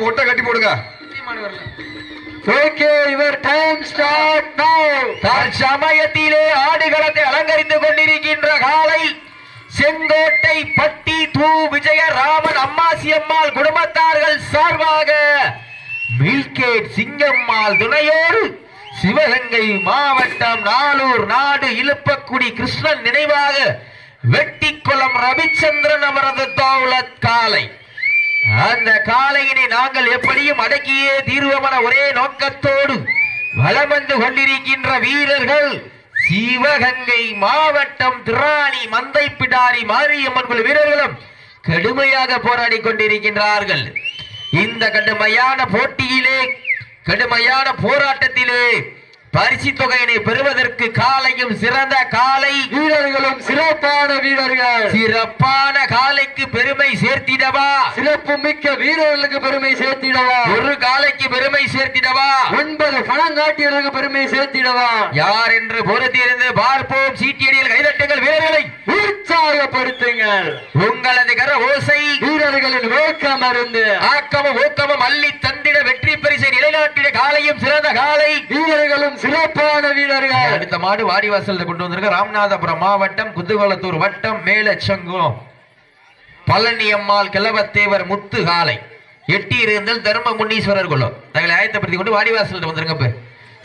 ஒட்ட கட்டி போடுங்க. சமயத்திலே ஆடுகளத்தை அலங்கரித்து கொண்டிருக்கின்ற காலை செங்கோட்டை பட்டி தூ விஜயராமன் அம்மாசி அம்மாள் குடும்பத்தார்கள் சார்பாக மில்கேட் சிங்கம்மாள் துணையோடு சிவகங்கை மாவட்டம் நாளூர் நாடு இலுப்பக்குடி கிருஷ்ணன் நினைவாக வெட்டிக்குளம் ரவிச்சந்திரன் அவரது தௌலத் காலை. அந்த காலையினை நாங்கள் எப்படியும் அடக்கியே தீர்வமன ஒரே நோக்கத்தோடு வலம் வந்து கொண்டிருக்கின்ற வீரர்கள் சிவகங்கை மாவட்டம் திராணி மந்தை பிடாரி மாரியம்மன் குழு வீரர்களும் கடுமையாக போராடி கொண்டிருக்கின்றார்கள். இந்த கடுமையான போட்டியிலே கடுமையான போராட்டத்திலே பரிசு தொகையினை பெறுவதற்கு காலையும் சிறந்த காலை வீரர்களும் சிறப்பான வீரர்கள். சிறப்பான காலைக்கு பெருமை சேர்த்திடவா, சிறப்பு மிக்க வீரர்களுக்கு பெருமை சேர்த்திடவா, ஒரு காலைக்கு பெருமை சேர்த்திடவா, 9 பணங்காட்டியர்களுக்கு பெருமை சேர்த்திடவா, யார் என்று பொறுத்திருந்து பார்ப்போம். சீட்டியடியில் கைதட்டுங்கள், வீரர்களை உற்சாகப்படுத்துங்கள். உங்களது கர ஓசை வீரர்களின் வேக்கம் அருந்து ஆக்கமும் ஊக்கமும் அள்ளி தந்திட வெற்றி பரிசை நிலைநாட்டிட காலையும் சிறந்த காலை வீரர்களும் சிறப்பான வீரர்கள். அடுத்த மாடு வாடிவாசல் கொண்டு வந்திருக்க ராமநாதபுரம் மாவட்டம் குத்துகோலத்தூர் வட்டம் மேலச்சங்கம் பழனியம்மாள் கிழவத்தேவர் முத்து காலை எட்டி இருந்தல் தர்ம முன்னீஸ்வரர் குலம் தங்களை ஆயத்தப்படுத்திக் கொண்டு வாடிவாசல் வந்துருங்க.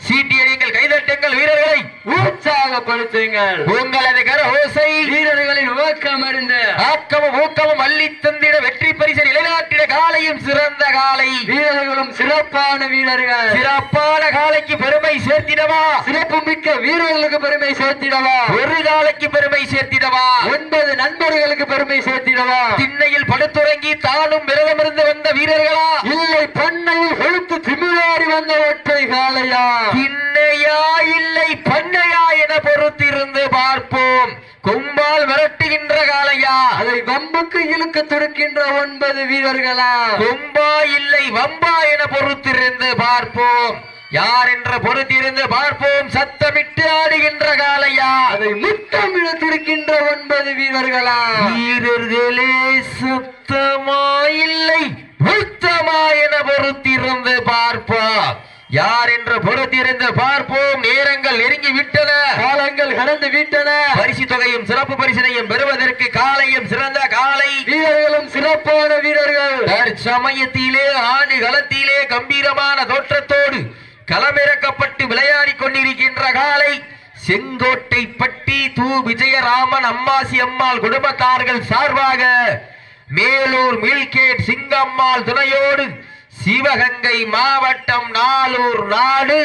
சீட்டியடிங்கள் கைதட்டுங்கள், வீரர்களை உற்சாகப்படுத்துங்கள். உங்களது கர ஓசை வீரர்களின் ஊக்கம் அருந்து ஆக்கமும் ஊக்கமும் அள்ளி தந்திட வெற்றி பரிசை நிலைநாட்டிட காலையும் சிறந்த காலை வீரர்களும் சிறப்பான வீரர்கள். சிறப்பான காலைக்கு பெருமை சேர்த்திடவா, சிறப்பு மிக்க வீரர்களுக்கு பெருமை சேர்த்திடவா, ஒரு காலைக்கு பெருமை சேர்த்திடவா, 9 நண்பர்களுக்கு பெருமை சேர்த்திடவா, திண்ணையில் படுத்துறங்கி தானும் விரதமிருந்து வந்த வீரர்களா, இல்லை பண்ணையில் கொழுத்து திமிழாடி வந்த ஒற்றை காளையா, திண்ணையா இல்லை பண்ணையா என பொறுத்திருந்து பார்ப்போம். கும்பால் விரட்டுகின்ற காளையா, அதை வம்புக்கு இழுக்க துடுக்கின்ற 9 வீரர்களா, கும்பா இல்லை வம்பா என பொறுத்திருந்து பார்ப்போம். யார் என்ற பொறுத்திருந்து பார்ப்போம். சத்தமிட்டு ஆடுகின்ற காளையா, அதை முத்தம் இழுத்திருக்கின்ற 9 வீரர்களா, வீரர்களே சத்தமா இல்லை முத்தமா என பொறுத்திருந்து பார்ப்போம். யார் என்று பொறுத்திருந்து பார்ப்போம். நேரங்கள் நெருங்கி விட்டன, காலங்கள் கடந்து விட்டன. பரிசு தொகையும் சிறப்பு பரிசினையும் பெறுவதற்கு காலையும் சிறந்த காலை வீரர்களும் சிறப்பான வீரர்கள். தற்சமயத்திலே ஆடு களத்திலே கம்பீரமான தோற்றத்தோடு களமிறக்கப்பட்டு விளையாடி கொண்டிருக்கின்ற காலை செங்கோட்டை பட்டி தூ விஜயராமன் அம்மாசி அம்மாள் குடும்பத்தார்கள் சார்பாக மேலூர் மில்கேட் சிங்கம்மாள் துணையோடு சிவகங்கை மாவட்டம் நாளூர் நாடு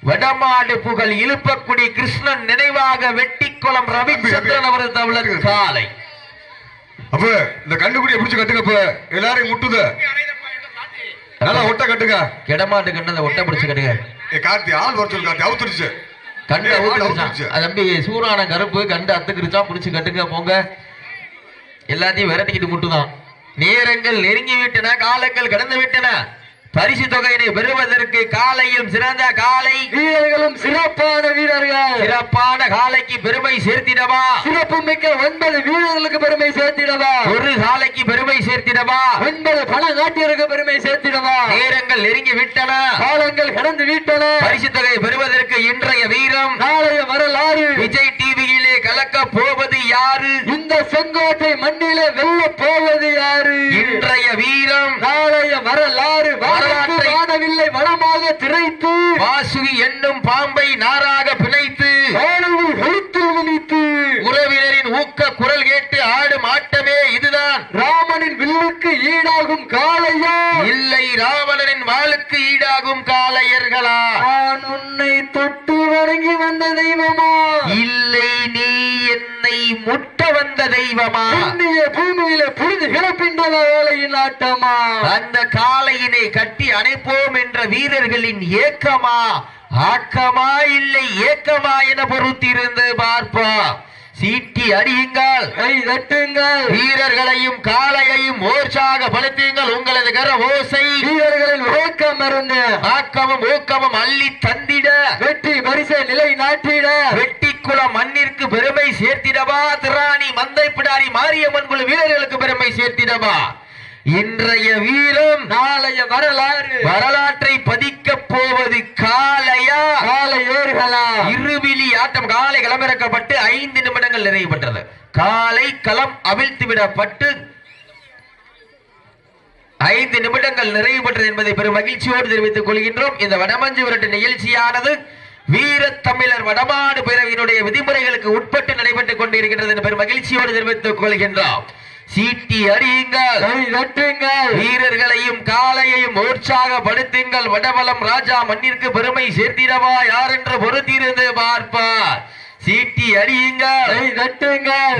வடமாடு புகழ் இலுப்பக்குடி கிருஷ்ணன் நினைவாக வெட்டிக்குளம் ரவிச்சந்திரன் அவரது தௌலத் காலை. அப்ப இந்த கண்டுபிடிய பிடிச்சு கட்டுங்க. எல்லாரையும் முட்டுது, நல்லா ஒட்ட கட்டுங்க. கிடமாட்டு கண்ணத ஒட்ட பிடிச்சு கட்டுங்க. கார்த்தி ஆள் வர சொல்லு. கார்த்தி அவுத்துருச்சு கண்டு அவுத்துருச்சான். தம்பி சூரான கருப்பு கண்டு அத்துக்கிருச்சா பிடிச்சு கட்டுங்க. போங்க, எல்லாத்தையும் விரட்டிக்கிட்டு முட்டுதான். நேரங்கள் நெருங்கி விட்டன, காலங்கள் கடந்து விட்டன. பரிசு தொகையினை பெறுவதற்கு காலையும் சிறந்த காலை வீரர்களும் சிறப்பான வீரர்கள். சிறப்பான காலைக்கு பெருமை சேர்த்திடவா, சிறப்பு மிக்க 9 வீரர்களுக்கு பெருமை சேர்த்திடவா, ஒரு காலைக்கு பெருமை சேர்த்திடவா, 9 பணங்காட்டியருக்கு பெருமை சேர்த்திடவா. நேரங்கள் நெருங்கி விட்டன, காலங்கள் கடந்து விட்டன. பரிசு தொகை பெறுவதற்கு இன்றைய வீரம் நாளைய வரலாறு விஜய் டிவியிலே கலக்க போவது யாரு, இந்த செங்கோட்டை மண்ணிலே வெல்ல போவது யாரு, இன்றைய வீரம் நாளைய வரலாறு. வானவில்லை வளமாக திரைத்து வாசுகி என்னும் பாம்பை நாராக பிணைத்து உறவினரின் ஊக்க குரல் கேட்டு ஆடும் ஆட்டமே இதுதான். ராமனின் வில்லுக்கு ஈடாகும் காளையா, இல்லை ராவணனின் வாளுக்கு ஈடாகும் காளையர்களா, நான் உன்னை தொட்டு வணங்கி வந்த தெய்வமா, இல்லை நீ என்னை முட்ட வந்த தெய்வமா, இந்திய பூமியில புரிந்து கிளப்பின்ற வேலையின் ஆட்டமா, அந்த காளையினை கட்டி அணைப்போம் என்ற வீரர்களின் ஏக்கமா ஆக்கமா இல்லை ஏக்கமா என பொறுத்திருந்து பார்ப்பா. சீட்டி அடியுங்கள், கை தட்டுங்கள், வீரர்களையும் காளையையும் உற்சாகப்படுத்துங்கள். உங்களது கர ஓசை வீரர்களின் ஊக்கம் இருந்து ஆக்கமும் ஊக்கமும் அள்ளி தந்திட வெற்றி பரிசை நிலை நாட்டிட வெட்டிக்குளம் மண்ணிற்கு பெருமை சேர்த்திடவா, திராணி மந்தை பிடாரி மாரியம்மன் குழு வீரர்களுக்கு பெருமை சேர்த்திடவா. இன்றைய வீரம் நாளைய வரலாறு வரலாற்றை பதிக்க போவது காளையா காளையர்களா இருவிழி ஆட்டம். காலை களமிறக்கப்பட்டு 5 நிமிடங்கள் நிறைவு பெற்றது. காலை களம் அவிழ்த்து விடப்பட்டு 5 நிமிடங்கள் நிறைவு பெற்றது என்பதை பெரும் மகிழ்ச்சியோடு தெரிவித்துக் கொள்கின்றோம். இந்த வடமஞ்சு விரட்டு நிகழ்ச்சியானது வீர தமிழர் வடமாடு பிரிவினுடைய விதிமுறைகளுக்கு உட்பட்டு நடைபெற்றுக் கொண்டிருக்கின்றது என்ற பெரும் மகிழ்ச்சியோடு தெரிவித்துக் கொள்கின்றோம். சீட்டி அடியுங்கள், வீரர்களையும் காளையையும் உற்சாகப்படுத்துங்கள். வடபலம் ராஜா மண்ணிற்கு பெருமை சேர்த்திடவா யார் என்று பொறுத்திருந்து பார்ப்பார். சீட்டி அடியுங்கள்,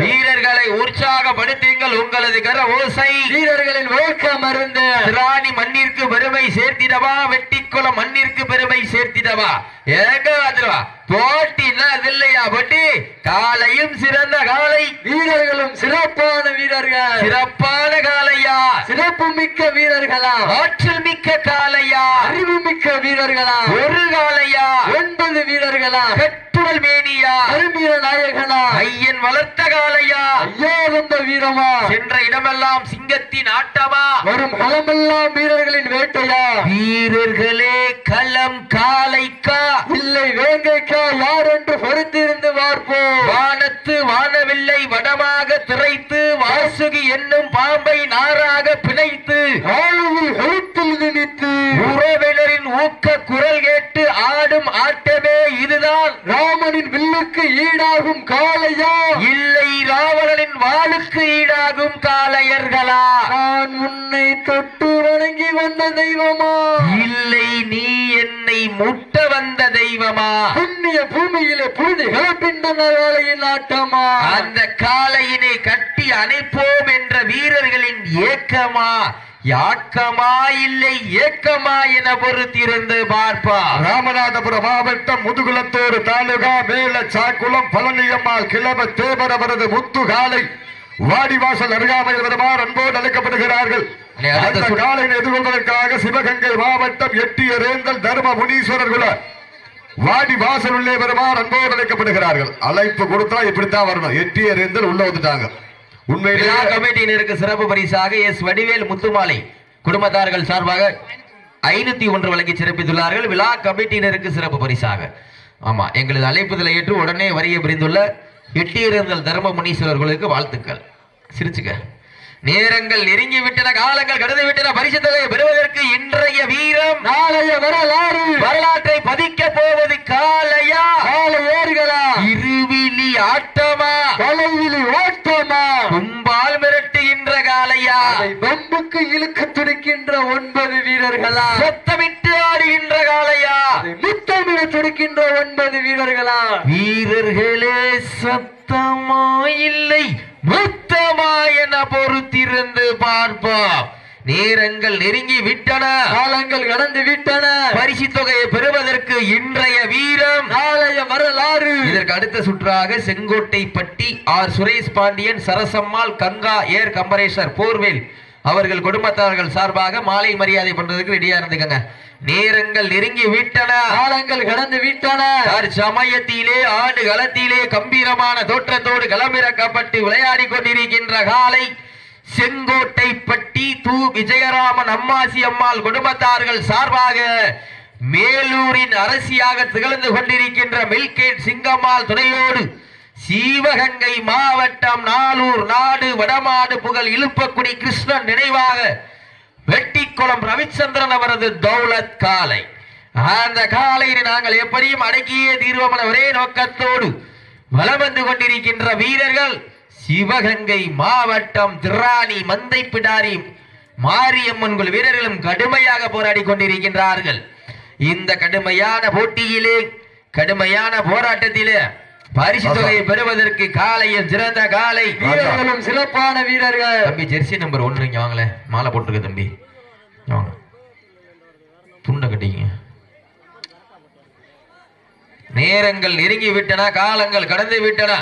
வீரர்களை உற்சாகப்படுத்துங்கள். உங்களது கர ஓசை வீரர்களின் ஊக்கம் அருந்து ராணி மண்ணிற்கு பெருமை சேர்த்திடவா வெட்டிக்குளம் மண்ணிற்கு பெருமை சேர்த்திடவா ஏகவா போட்டினா இல்லையா போட்டி. காலையும் சிறந்த காலை, வீரர்களும் சிறப்பான வீரர்கள். சிறப்பான காலையா, சிறப்பு மிக்க வீரர்களா, ஆற்றல் மிக்க காலையா, அறிவு மிக்க வீரர்களா, ஒரு காலையா, 9 வீரர்களா, கட்டுடல் மேனியா, அருமிய நாயகனா, ஐயன் வளர்த்த காலையா, ஐயா வந்த வீரமா, சென்ற இடமெல்லாம் சிங்கத்தின் ஆட்டமா, வரும் களமெல்லாம் வீரர்களின் வேட்டையா. வீரர்களே களம் காலைக்கா இல்லை வேங்கைக்கா யார் என்று பொறுத்திருந்து பார்ப்போம். வானத்து வானவில்லை வடமாக திரைத்து வாசுகி என்னும் பாம்பை நாராக பிணைத்து ஆளுவில் எழுத்தில் நினைத்து உறவினரின் ஊக்க குரல் கேட்டு ஆடும் ஆட்டமே இதுதான். ராமனின் வில்லுக்கு ஈடாகும் காளையா இல்லை ராவணனின் வாளுக்கு ஈடாகும் காளையர்களா? நான் உன்னை தொட்டு வணங்கி வந்த தெய்வமா இல்லை நீ என்னை முட்ட வந்த தெய்வமா? புண்ணிய பூமியிலே புழுதி கிளப்பின்றன ஆட்டமா? அந்த காளையினை கட்டி அணைப்போம் என்ற வீரர்களின் ஏக்கமா யாக்கமா இல்லை ஏக்கமா என பொறுத்திருந்து பார்ப்பா. ராமநாதபுரம் மாவட்டம் முதுகுளத்தூர் தாலுகா மேல சாக்குளம் பழனியம்மாள் கிளவ தேவர் அவரது முத்து காலை வாடிவாசல் அருகாமையில் வருமாறு அன்போடு அழைக்கப்படுகிறார்கள். அந்த காலையை எதிர்கொள்வதற்காக சிவகங்கை மாவட்டம் எட்டியரேந்தல் தர்ம முனீஸ்வரர் குல வாடி வாசல் உள்ளே வருமாறு அன்போடு அழைக்கப்படுகிறார்கள். அழைப்பு கொடுத்தா இப்படித்தான் வரணும். எட்டியரேந்தல் உள்ள வந்துட்டாங்க. உண்மையிலேயே கமிட்டியினருக்கு சிறப்பு பரிசாக எஸ் வடிவேல் முத்துமாலை குடும்பத்தார்கள் சார்பாக 501 வழங்கி சிறப்பித்துள்ளார்கள். விழா கமிட்டியினருக்கு சிறப்பு பரிசாக ஆமா எங்களது அழைப்புதலை ஏற்று உடனே வரிய புரிந்துள்ள எட்டியரேந்தல் தர்ம முனீஸ்வரர்களுக்கு வாழ்த்துக்கள். சிரிச்சுக்க. நேரங்கள் நெருங்கி விட்டன, காலங்கள் கடந்து விட்டன. பரிசு தொகையை பெறுவதற்கு இன்றைய வீரம் நாளைய வரலாறு வரலாற்றை பதிக்க போவது காளையா காளையர்களா இருவிழி ஆட்டமா கலைவிழி ஓட்டமா கும்பால் மிரட்டுகின்ற காளையா பம்புக்கு இழுக்க துடிக்கின்ற 9 வீரர்களா சத்தமிட்டு ஆடுகின்ற காளையா முத்தமிழ துடிக்கின்ற 9 வீரர்களா? வீரர்களே சத்தமா இல்லை முத்தமா என பொறுத்திருந்து பார்ப்போம். நேரங்கள் நெருங்கி விட்டன, காலங்கள் கடந்து விட்டன. பரிசு தொகையை பெறுவதற்கு இன்றைய வீரம் நாளைய வரலாறு. இதற்கு அடுத்த சுற்றாக செங்கோட்டை பட்டி ஆர் சுரேஷ் பாண்டியன் சரசம்மாள் கங்கா ஏர் கம்பரேசர் போர்வேல் அவர்கள் குடும்பத்தார்கள் சார்பாக மாலை மரியாதை பண்றதுக்கு ரெடியா இருந்துக்கங்க. நேரங்கள் நெருங்கி விட்டன, காலங்கள் கடந்து விட்டன. சமயத்திலே ஆடு களத்திலே கம்பீரமான தோற்றத்தோடு களமிறக்கப்பட்டு விளையாடி கொண்டிருக்கின்ற காலை செங்கோட்டை பட்டி தூ விஜயராமன் அம்மாசி அம்மாள் குடும்பத்தார்கள் சார்பாக மேலூரின் அரசியாக திகழ்ந்து கொண்டிருக்கின்ற மில்கேட் சிங்கம்மாள் துணையோடு சிவகங்கை மாவட்டம் நாளூர் நாடு வடமாடு புகழ் இழுப்பக்குடி கிருஷ்ணன் நினைவாக வெட்டிக்குளம் ரவிச்சந்திரன் அவரது தௌலத் காலை. அந்த காலையை நாங்கள் எப்படியும் அடக்கியே தீர்வோம் என ஒரே நோக்கத்தோடு வலம் வந்து கொண்டிருக்கின்ற வீரர்கள் சிவகங்கை மாவட்டம் திராணி மந்தை பிடாரி மாரியம்மன் குழு வீரர்களும் கடுமையாக போராடி கொண்டிருக்கின்றார்கள். இந்த கடுமையான போட்டியிலே கடுமையான போராட்டத்திலே பரிசு தொகையை பெறுவதற்கு காலையில் சிறந்த காலை வீரர்களும் சிறப்பான வீரர்கள். தம்பி ஜெர்சி நம்பர் 1 இங்க வாங்கல, மாலை போட்டிருக்க தம்பி, வாங்க துண்டை கட்டிங்க. நேரங்கள் நெருங்கி விட்டன, காலங்கள் கடந்து விட்டன.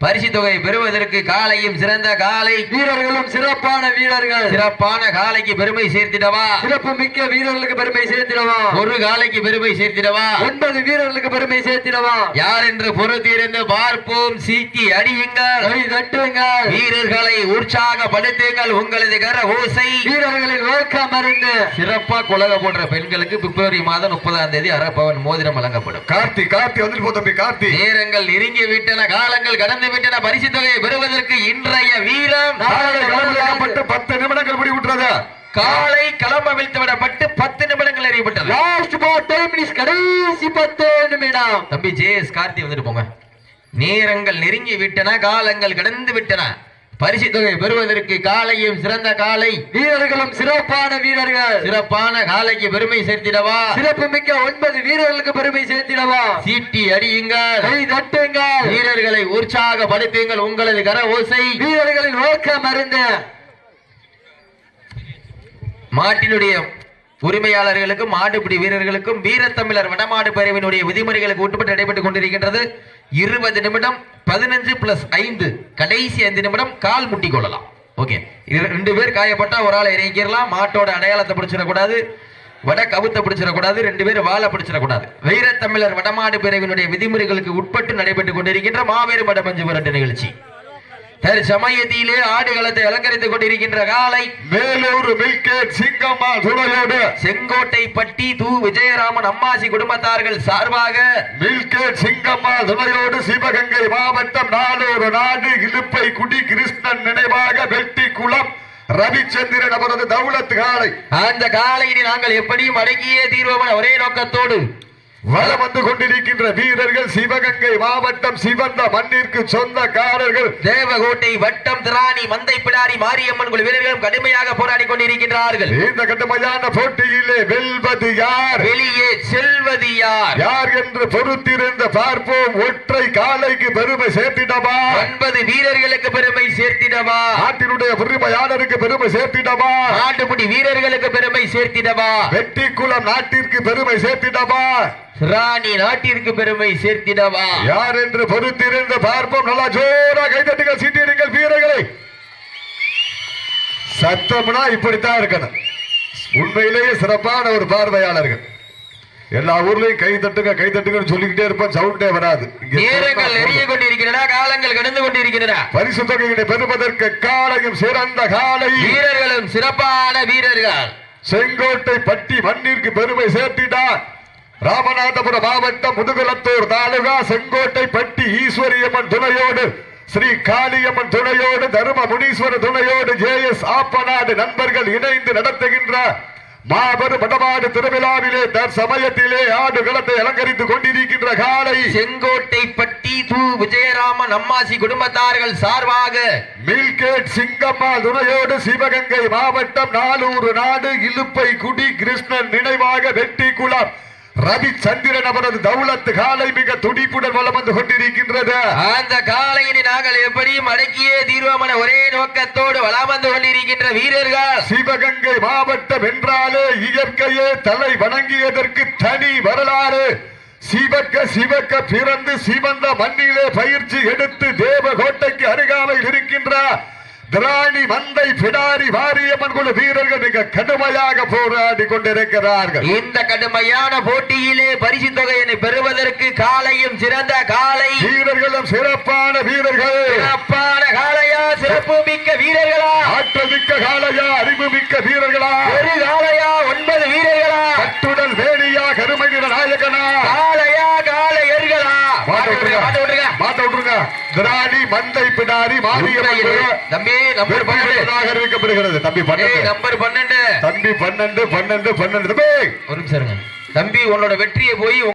பரிசு தொகை பெறுவதற்கு காலையும் சிறந்த காலை, வீரர்களும் சிறப்பான வீரர்கள். சிறப்பான காலைக்கு பெருமை சேர்த்திடவா, சிறப்பு மிக்க வீரர்களுக்கு பெருமை சேர்த்திடவா, ஒரு காலைக்கு பெருமை சேர்த்திடவா, 9 வீரர்களுக்கு பெருமை சேர்த்திடவா. யார் என்று பொறுத்திருந்து பார்ப்போம். சீட்டி அடியுங்கள், கை தட்டுங்கள், வீரர்களை உற்சாகப்படுத்துங்கள். உங்களது கர ஓசை வீரர்களின் நோக்கம் மருந்து. சிறப்பா குலக போன்ற பெண்களுக்கு பிப்ரவரி மாதம் 30ஆம் தேதி அரப்பவன் மோதிரம் வழங்கப்படும். கார்த்தி வந்துட்டு போ தம்பி கார்த்தி. நேரங்கள் நெருங்கி விட்டன, காலங்கள் கடந்து விட்டன. பரிசு தொகையை பெறுவதற்கு இன்றைய வீரம் காலை களமிறக்கப்பட்டு 10 நிமிடங்கள் முடிவுற்றது. காலை களமவிழ்த்து விடப்பட்டு 10 நிமிடங்கள் அறியப்பட்டது. லாஸ்ட் பால் டைம் இஸ் கடைசி 10 நிமிடம். தம்பி ஜேஎஸ் கார்த்தி வந்துட்டு போங்க. நேரங்கள் நெருங்கி விட்டன, காலங்கள் கடந்து விட்டன. பரிசு தொகை பெறுவதற்கு காலையும் சிறந்த காலை, வீரர்களும் சிறப்பான வீரர்கள். சிறப்பான காலைக்கு பெருமை சேர்த்திடவா, சிறப்பு மிக்க 9 வீரர்களுக்கு பெருமை சேர்த்திடவா. சீட்டி அடியுங்கள், கை தட்டுங்கள், வீரர்களை உற்சாகப்படுத்துங்கள். உங்களது கர ஓசை வீரர்களின் நோக்கம் மருந்து. மாட்டினுடைய உரிமையாளர்களுக்கும் மாடுபிடி வீரர்களுக்கும் வீரத்தமிழர் வடமாடு பிரிவினுடைய விதிமுறைகளுக்கு உட்பட்டு நடைபெற்றுக் கொண்டிருக்கின்றது. 20 நிமிடம் 15+5 கடைசி 5 நிமிடம் கால் முட்டி கொள்ளலாம். ஓகே, 2 பேர் காயப்பட்டா ஒரு ஆள் இறங்கிடலாம். மாட்டோட அடையாளத்தை பிடிச்சிடக்கூடாது, வட கவுத்தை பிடிச்சிடக்கூடாது, 2 பேர் வாழை பிடிச்சிடக்கூடாது. வீரத்தமிழர் வடமாடு பிரிவினுடைய விதிமுறைகளுக்கு உட்பட்டு நடைபெற்றுக் கொண்டிருக்கின்ற மாபெரும் வடமஞ்சு விரட்டு நிகழ்ச்சி. சமயத்திலே ஆடுகளத்தை அலங்கரித்துக் கொண்டிருக்கின்ற காலை வேலூர் மில்கேட் சிங்கம்மா துணையோடு செங்கோட்டை பட்டி து விஜயராமன் அம்மாசி குடும்பத்தார்கள் சார்பாக மில்கேட் சிங்கம்மா துணையோடு சிவகங்கை மாவட்டம் நாளூர் நாடு இலுப்பை குடி கிருஷ்ணன் நினைவாக வெட்டி குளம் ரவிச்சந்திரன் அவரது தௌலத் காலை. அந்த காலையினை நாங்கள் எப்படியும் அடங்கியே தீர்வோம் ஒரே நோக்கத்தோடு வலம் வந்து கொண்டிருக்கின்ற வீரர்கள் சிவகங்கை மாவட்டம் சிவந்த மண்ணிற்கு சொந்தக்காரர்கள். தேவகோட்டை வட்டம் திராணி மந்தை பிடாரி மாரியம்மன் குழு வீரர்களும் கடுமையாக போராடி கொண்டிருக்கின்றார்கள். இந்த கடுமையான போட்டியிலே வெல்வது யார், வெளியே செல்வது யார், யார் என்று பொறுத்திருந்து பார்ப்போம். ஒற்றை காலைக்கு பெருமை சேர்த்திடவா, 9 வீரர்களுக்கு பெருமை சேர்த்திடவா, நாட்டினுடைய உரிமையாளருக்கு பெருமை சேர்த்திடவா, நாட்டுப்புடி வீரர்களுக்கு பெருமை சேர்த்திடவா, வெட்டிக்குளம் நாட்டிற்கு பெருமை சேர்த்திடவா, ராணி நாட்டிற்கு பெருமை சேர்த்திடவா, யார் என்று பொறுத்திருந்து பார்ப்போம். நல்லா ஜோரா கைதட்டுங்கள், சீட்டிடுங்கள் வீரர்களை. சத்தம்னா இப்படித்தான் இருக்கணும். உண்மையிலேயே சிறப்பான ஒரு பார்வையாளர்கள். எல்லா ஊர்லயும் கைதட்டுங்க சொல்லிக்கிட்டே இருப்போம், சவுண்டே வராது. நேரங்கள் நெருங்கி கொண்டிருக்கின்றன, காலங்கள் கடந்து கொண்டிருக்கின்றன. பரிசு தொகையினை பெறுவதற்கு காலையும் சிறந்த காலை, வீரர்களும் சிறப்பான வீரர்கள். செங்கோட்டை பட்டி மண்ணிற்கு பெருமை சேர்த்தினார். ராமநாதபுரம் மாவட்டம் முதுகுளத்தூர் தாலுகா செங்கோட்டை பட்டி ஈஸ்வரியம்மன் துணையோடு ஸ்ரீ காளியம்மன் துணையோடு தர்ம முனீஸ்வர துணையோடு ஜேஎஸ் ஆப்பநாடு நண்பர்கள் இணைந்து நடத்துகின்ற மாபெரும் வடமாடு திருவிழாவிலே தற்சமயத்திலே ஆடுகளத்தை அலங்கரித்துக் கொண்டிருக்கின்ற காலை செங்கோட்டை பட்டி து விஜயராமன் அம்மாசி குடும்பத்தார்கள் சார்பாக மில்கேட் சிங்கம்மா துணையோடு சிவகங்கை மாவட்டம் நாளூர் நாடு இலுப்பை குடி கிருஷ்ணன் நினைவாக வெட்டி குளம் ரவிச்சந்திரன் அவரது தௌலத் காலை மிக துடிப்புடன் வலம் வந்து கொண்டிருக்கின்றது. அந்த காலையினை நாங்கள் எப்படியும் அடக்கியே தீர்வோம் என ஒரே நோக்கத்தோடு வலம் வந்து கொண்டிருக்கின்ற வீரர்கள். சிவகங்கை மாவட்டம் என்றாலே இயற்கையே தலை வணங்கியதற்கு தனி வரலாறு. சிவக்க பிறந்து சிவந்த மண்ணிலே பயிற்சி எடுத்து தேவகோட்டைக்கு அருகாமையில் இருக்கின்ற திராணி மந்தை பிடாரி வாரியம்மன் குழு வீரர்கள் மிக கடுமையாக போராடி கொண்டிருக்கிறார்கள். இந்த கடுமையான போட்டியிலே பரிசு தொகையினை பெறுவதற்கு காலையும் சிறந்த காலை, வீரர்களும் சிறப்பான வீரர்கள். சிறப்பான காலையா, சிறப்பு மிக்க வீரர்களா, ஆற்றல் மிக்க காலையா, அறிவு மிக்க வீரர்களா, ஒரு காலையா, 9 வீரர்களா, கட்டுடல் வேணியா, கருமை நிற நாயகனா, காலையா, காலையர்களா, மாட்ட விட்டுருங்க. திராணி மந்தை பிடாரி மாரியம்மன் தம்பி நம்பர் 12 அறிவிக்கப்படுகிறது. தம்பி 12 நம்பர் 12 தம்பி 12 ஒரு நிமிஷம் இருங்க தம்பி, உன்னோட வெற்றியை போய்